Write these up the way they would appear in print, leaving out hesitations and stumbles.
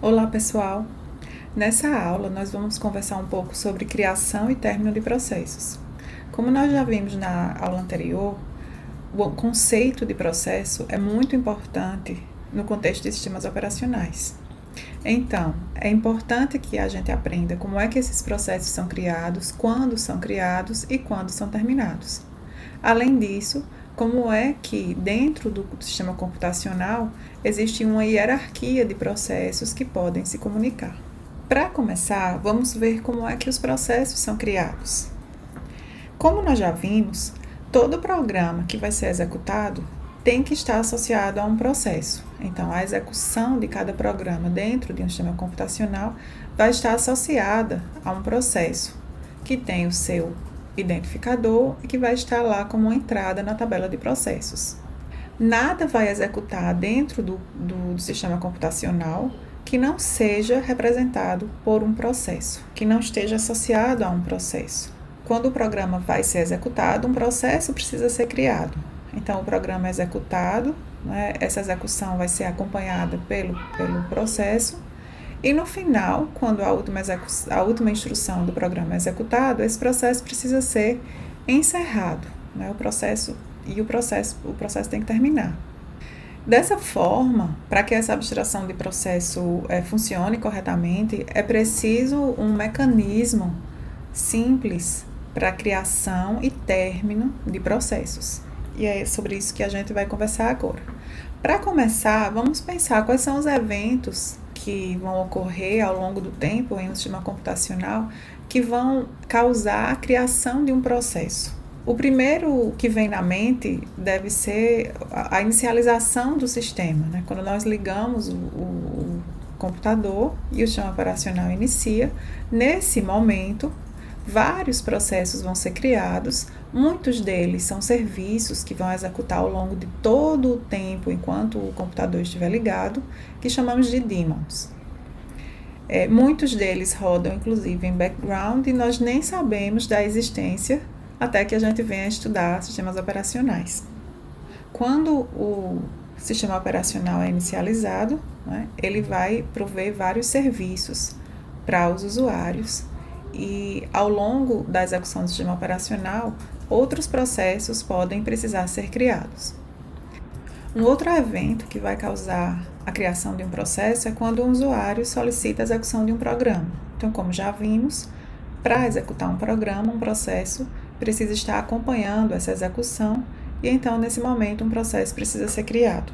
Olá pessoal! Nessa aula nós vamos conversar um pouco sobre criação e término de processos. Como nós já vimos na aula anterior, o conceito de processo é muito importante no contexto de sistemas operacionais. Então, é importante que a gente aprenda como é que esses processos são criados, quando são criados e quando são terminados. Além disso, como é que dentro do sistema computacional existe uma hierarquia de processos que podem se comunicar. Para começar, vamos ver como é que os processos são criados. Como nós já vimos, todo programa que vai ser executado tem que estar associado a um processo. Então, a execução de cada programa dentro de um sistema computacional vai estar associada a um processo que tem o seu identificador e que vai estar lá como uma entrada na tabela de processos. Nada vai executar dentro do sistema computacional que não seja representado por um processo, que não esteja associado a um processo. Quando o programa vai ser executado, um processo precisa ser criado. Então, o programa é executado, né? Essa execução vai ser acompanhada pelo processo. E no final, quando a última instrução do programa é executada, esse processo precisa ser encerrado, né? O processo tem que terminar. Dessa forma, para que essa abstração de processo funcione corretamente, é preciso um mecanismo simples para a criação e término de processos. E é sobre isso que a gente vai conversar agora. Para começar, vamos pensar quais são os eventos que vão ocorrer ao longo do tempo em um sistema computacional que vão causar a criação de um processo. O primeiro que vem na mente deve ser a inicialização do sistema, né? Quando nós ligamos o computador e o sistema operacional inicia, nesse momento, vários processos vão ser criados, muitos deles são serviços que vão executar ao longo de todo o tempo enquanto o computador estiver ligado, que chamamos de daemons. Muitos deles rodam inclusive em background e nós nem sabemos da existência até que a gente venha estudar sistemas operacionais. Quando o sistema operacional é inicializado, né, ele vai prover vários serviços para os usuários e ao longo da execução do sistema operacional, outros processos podem precisar ser criados. Um outro evento que vai causar a criação de um processo é quando um usuário solicita a execução de um programa. Então, como já vimos, para executar um programa, um processo precisa estar acompanhando essa execução e então, nesse momento, um processo precisa ser criado.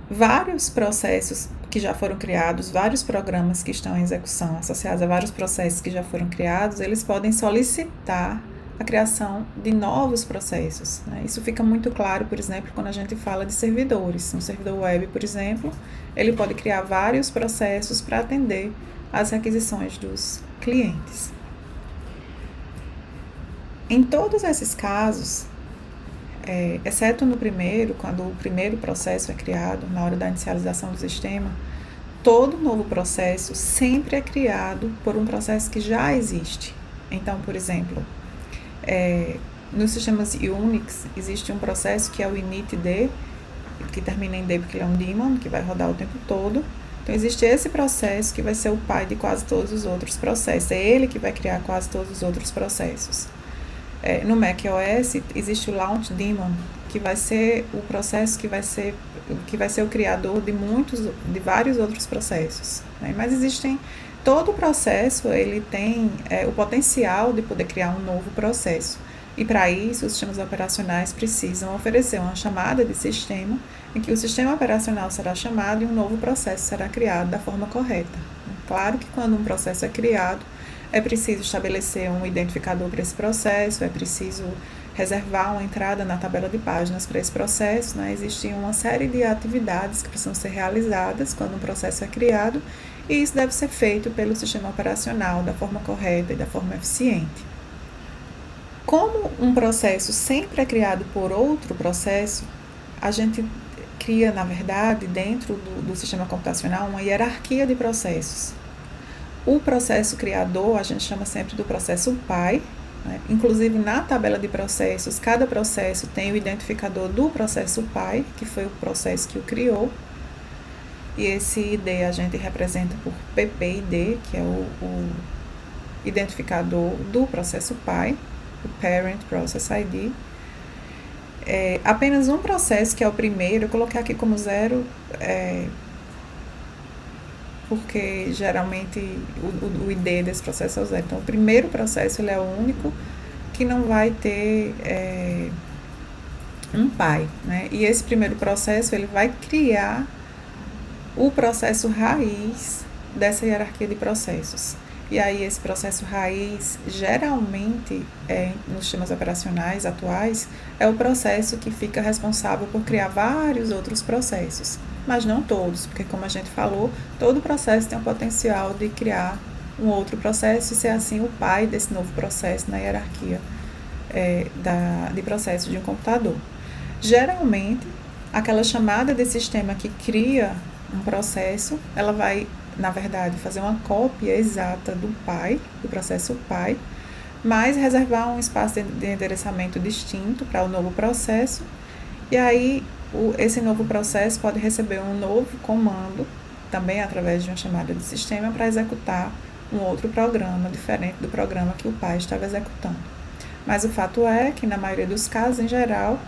Vários processos que já foram criados, vários programas que estão em execução associados a vários processos que já foram criados, eles podem solicitar a criação de novos processos, né? Isso fica muito claro, por exemplo, quando a gente fala de servidores. Um servidor web, por exemplo, ele pode criar vários processos para atender às requisições dos clientes. Em todos esses casos, exceto no primeiro, quando o primeiro processo é criado, na hora da inicialização do sistema, todo novo processo sempre é criado por um processo que já existe. Então, por exemplo, nos sistemas Unix existe um processo que é o initd, que termina em D porque ele é um daemon, que vai rodar o tempo todo. Então, existe esse processo que vai ser o pai de quase todos os outros processos. É ele que vai criar quase todos os outros processos. No macOS existe o launch daemon, que vai ser o processo que vai ser o criador de vários outros processos, né? Mas todo processo ele tem o potencial de poder criar um novo processo. E para isso, os sistemas operacionais precisam oferecer uma chamada de sistema em que o sistema operacional será chamado e um novo processo será criado da forma correta. Claro que quando um processo é criado, é preciso estabelecer um identificador para esse processo, é preciso reservar uma entrada na tabela de páginas para esse processo, né? Existe uma série de atividades que precisam ser realizadas quando um processo é criado e isso deve ser feito pelo sistema operacional da forma correta e da forma eficiente. Como um processo sempre é criado por outro processo, a gente cria, na verdade, dentro do sistema computacional, uma hierarquia de processos. O processo criador, a gente chama sempre do processo pai, né? Inclusive, na tabela de processos, cada processo tem o identificador do processo pai, que foi o processo que o criou. e esse ID a gente representa por PPID, que é o identificador do processo pai, o Parent Process ID. Apenas um processo, que é o primeiro, eu coloquei aqui como 0, porque geralmente o ID desse processo é o 0. Então, o primeiro processo ele é o único que não vai ter um pai, né? E esse primeiro processo ele vai criar o processo raiz dessa hierarquia de processos. E aí esse processo raiz, geralmente, nos sistemas operacionais atuais, é o processo que fica responsável por criar vários outros processos, mas não todos, porque como a gente falou, todo processo tem o potencial de criar um outro processo e ser assim o pai desse novo processo na hierarquia de processos de um computador. Geralmente, aquela chamada de sistema que cria um processo, ela vai, na verdade, fazer uma cópia exata do pai, do processo pai, mas reservar um espaço de endereçamento distinto para o novo processo, e aí esse novo processo pode receber um novo comando, também através de uma chamada de sistema, para executar um outro programa, diferente do programa que o pai estava executando. Mas o fato é que, na maioria dos casos, em geral,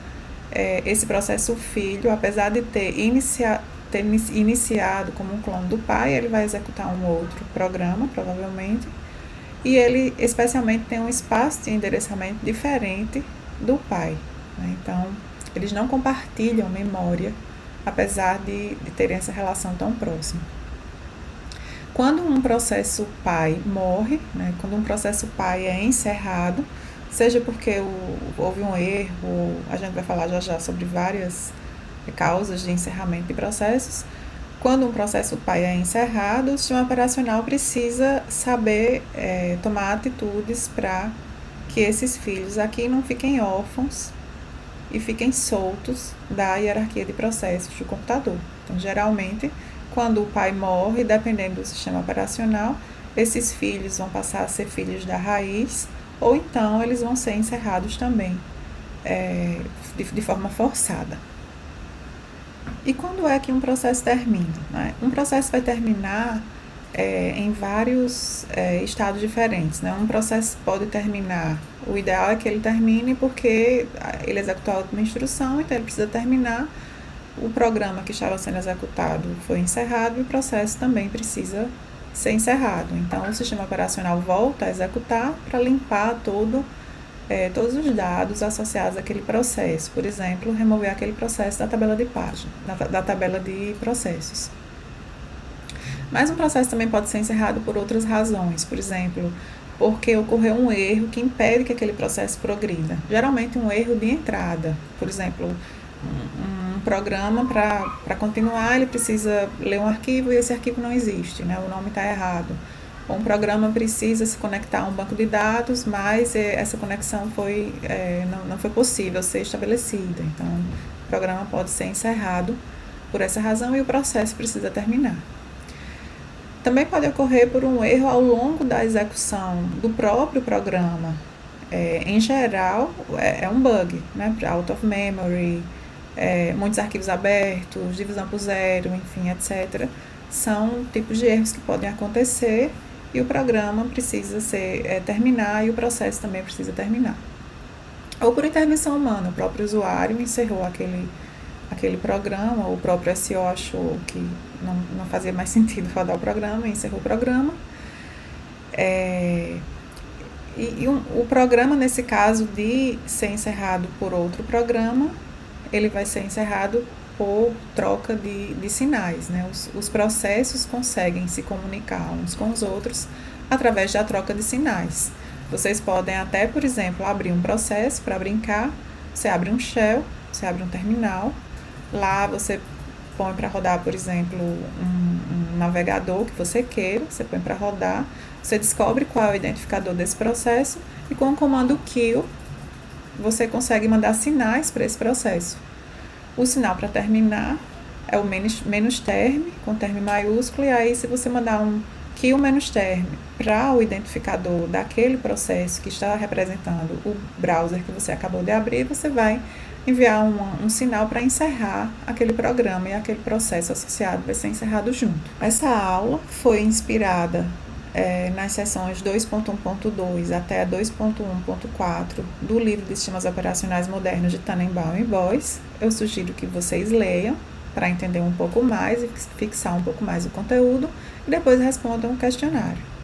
esse processo filho, apesar de ter iniciado como um clone do pai, ele vai executar um outro programa, provavelmente, e ele especialmente tem um espaço de endereçamento diferente do pai, né? Então, eles não compartilham memória, apesar de terem essa relação tão próxima. Quando um processo pai morre, né, quando um processo pai é encerrado, seja porque houve um erro, a gente vai falar já sobre várias causas de encerramento de processos. Quando um processo pai é encerrado, o sistema operacional precisa saber tomar atitudes para que esses filhos aqui não fiquem órfãos e fiquem soltos da hierarquia de processos do computador. Então, geralmente, quando o pai morre, dependendo do sistema operacional, esses filhos vão passar a ser filhos da raiz, ou então eles vão ser encerrados também de forma forçada. E quando é que um processo termina, né? Um processo vai terminar em vários estados diferentes, né? Um processo pode terminar, o ideal é que ele termine porque ele executou a última instrução, então ele precisa terminar, o programa que estava sendo executado foi encerrado e o processo também precisa ser encerrado. Então, o sistema operacional volta a executar para limpar todos os dados associados àquele processo. Por exemplo, remover aquele processo da tabela de página, da tabela de processos. Mas um processo também pode ser encerrado por outras razões. Por exemplo, porque ocorreu um erro que impede que aquele processo progrida. Geralmente um erro de entrada. Por exemplo, um programa para continuar, ele precisa ler um arquivo e esse arquivo não existe, né? O nome está errado. Um programa precisa se conectar a um banco de dados, mas essa conexão não foi possível ser estabelecida. Então, o programa pode ser encerrado por essa razão e o processo precisa terminar. Também pode ocorrer por um erro ao longo da execução do próprio programa. Em geral, é um bug, né? Out of memory, muitos arquivos abertos, divisão por zero, enfim, etc. São tipos de erros que podem acontecer e o programa precisa terminar e o processo também precisa terminar. Ou por intervenção humana, o próprio usuário encerrou aquele programa, o próprio SEO achou que não fazia mais sentido rodar o programa e encerrou o programa. O programa, nesse caso de ser encerrado por outro programa, ele vai ser encerrado por troca de sinais, né? Os processos conseguem se comunicar uns com os outros através da troca de sinais. Vocês podem até, por exemplo, abrir um processo para brincar, você abre um shell, você abre um terminal, lá você põe para rodar, por exemplo, um navegador que você queira, você põe para rodar, você descobre qual é o identificador desse processo e com o comando kill você consegue mandar sinais para esse processo. O sinal para terminar é o menos term, com term maiúsculo, e aí se você mandar um kill menos term para o identificador daquele processo que está representando o browser que você acabou de abrir, você vai enviar um sinal para encerrar aquele programa, e aquele processo associado vai ser encerrado junto. Essa aula foi inspirada nas seções 2.1.2 até a 2.1.4 do livro de Sistemas Operacionais Modernos de Tannenbaum e Boyce. Eu sugiro que vocês leiam para entender um pouco mais e fixar um pouco mais o conteúdo, e depois respondam o questionário.